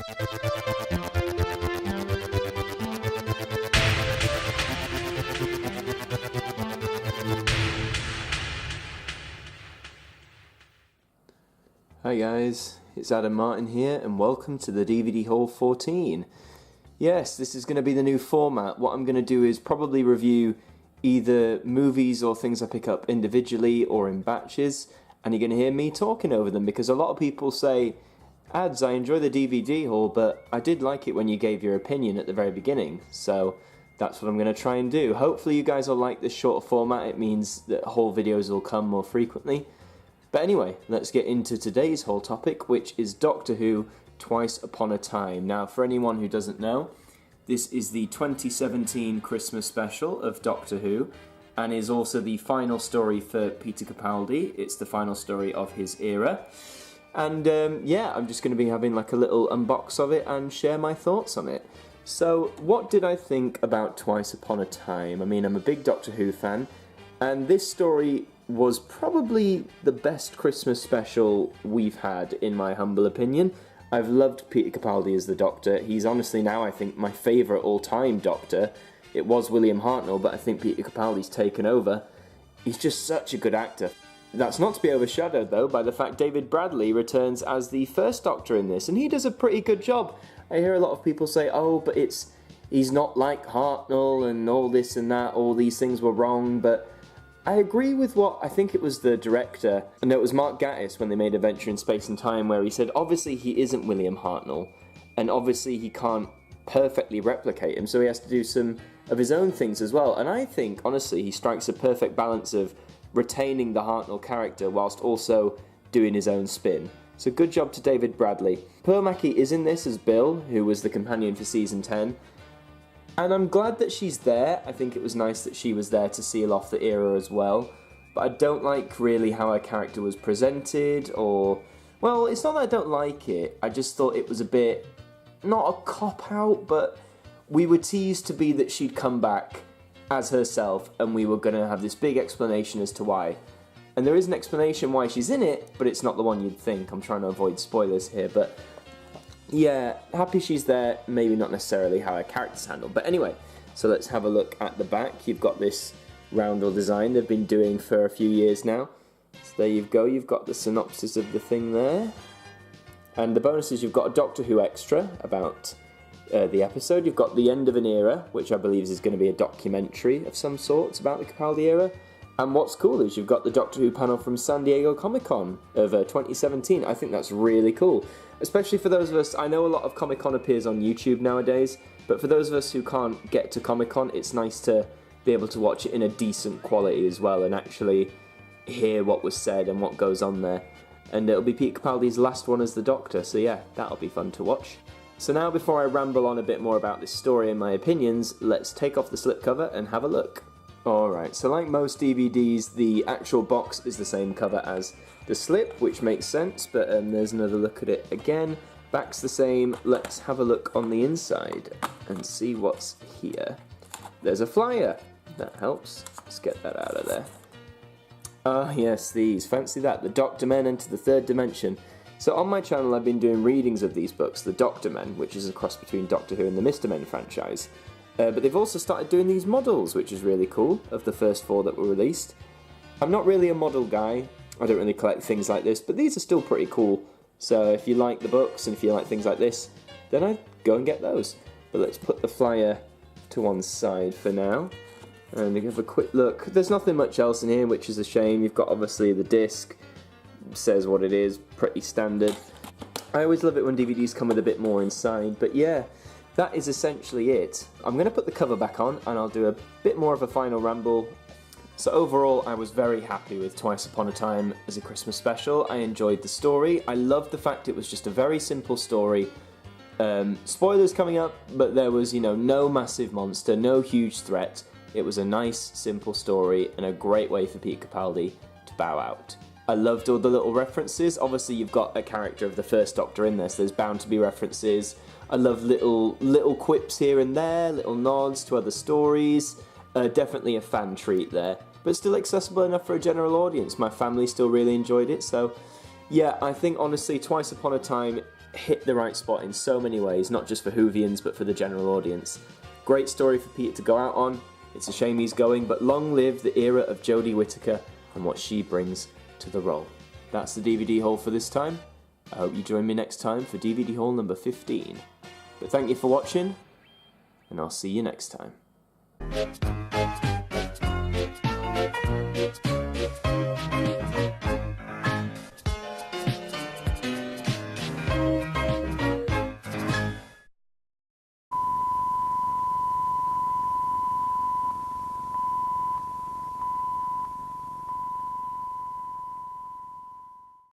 Hi guys, it's Adam Martin here and welcome to the DVD Haul 14. Yes, this is going to be the new format. What I'm going to do is probably review either movies or things I pick up individually or in batches, and you're going to hear me talking over them because a lot of people say, Ads, I enjoy the DVD haul, but I did like it when you gave your opinion at the very beginning, so that's what I'm going to try and do. Hopefully you guys will like this shorter format. It means that haul videos will come more frequently. But anyway, let's get into today's whole topic, which is Doctor Who Twice Upon a Time. Now, for anyone who doesn't know, this is the 2017 Christmas special of Doctor Who, and is also the final story for Peter Capaldi. It's the final story of his era. And yeah, I'm just going to be having like a little unbox of it and share my thoughts on it. So, what did I think about Twice Upon a Time? I mean, I'm a big Doctor Who fan, and this story was probably the best Christmas special we've had, in my humble opinion. I've loved Peter Capaldi as the Doctor. He's honestly now, I think, my favourite all-time Doctor. It was William Hartnell, but I think Peter Capaldi's taken over. He's just such a good actor. That's not to be overshadowed, though, by the fact David Bradley returns as the first Doctor in this, and he does a pretty good job. I hear a lot of people say, oh, but he's not like Hartnell and all this and that, all these things were wrong, but I agree with what, I think it was the director, and it was Mark Gatiss when they made Adventure in Space and Time, where he said obviously he isn't William Hartnell, and obviously he can't perfectly replicate him, so he has to do some of his own things as well. And I think, honestly, he strikes a perfect balance of retaining the Hartnell character whilst also doing his own spin. So good job to David Bradley. Pearl Mackie is in this as Bill, who was the companion for season 10. And I'm glad that she's there. I think it was nice that she was there to seal off the era as well. But I don't like really how her character was presented, or... Well, it's not that I don't like it. I just thought it was a bit... not a cop-out, but we were teased to be that she'd come back as herself, and we were going to have this big explanation as to why. And there is an explanation why she's in it, but it's not the one you'd think. I'm trying to avoid spoilers here, but... yeah, happy she's there, maybe not necessarily how her character's handled. But anyway, so let's have a look at the back. You've got this roundel design they've been doing for a few years now. So there you go, you've got the synopsis of the thing there. And the bonus is you've got a Doctor Who extra about the episode. You've got The End of an Era, which I believe is going to be a documentary of some sorts about the Capaldi era. And what's cool is you've got the Doctor Who panel from San Diego Comic-Con of 2017. I think that's really cool. Especially for those of us, I know a lot of Comic-Con appears on YouTube nowadays, but for those of us who can't get to Comic-Con, it's nice to be able to watch it in a decent quality as well and actually hear what was said and what goes on there. And it'll be Peter Capaldi's last one as the Doctor, so yeah, that'll be fun to watch. So now, before I ramble on a bit more about this story and my opinions, let's take off the slipcover and have a look. Alright, so like most DVDs, the actual box is the same cover as the slip, which makes sense, but there's another look at it again. Back's the same. Let's have a look on the inside and see what's here. There's a flyer. That helps. Let's get that out of there. Ah, yes, these. Fancy that. The Doctor Men Enter the Third Dimension. So on my channel, I've been doing readings of these books, the Doctor Men, which is a cross between Doctor Who and the Mr. Men franchise. But they've also started doing these models, which is really cool, of the first 4 that were released. I'm not really a model guy. I don't really collect things like this, but these are still pretty cool. So if you like the books and if you like things like this, then I'd go and get those. But let's put the flyer to one side for now. And we have a quick look. There's nothing much else in here, which is a shame. You've got obviously the disc. Says what it is, pretty standard. I always love it when DVDs come with a bit more inside, but yeah, that is essentially it. I'm going to put the cover back on and I'll do a bit more of a final ramble. So overall, I was very happy with Twice Upon a Time as a Christmas special. I enjoyed the story. I loved the fact it was just a very simple story. Spoilers coming up, but there was, no massive monster, no huge threat. It was a nice, simple story and a great way for Peter Capaldi to bow out. I loved all the little references. Obviously, you've got a character of the first Doctor in this. There's bound to be references. I love little quips here and there, little nods to other stories. Definitely a fan treat there, but still accessible enough for a general audience. My family still really enjoyed it, so yeah, I think honestly Twice Upon a Time hit the right spot in so many ways, not just for Whovians, but for the general audience. Great story for Peter to go out on. It's a shame he's going, but long live the era of Jodie Whittaker and what she brings to the role. That's the DVD haul for this time. I hope you join me next time for DVD haul number 15. But thank you for watching, and I'll see you next time.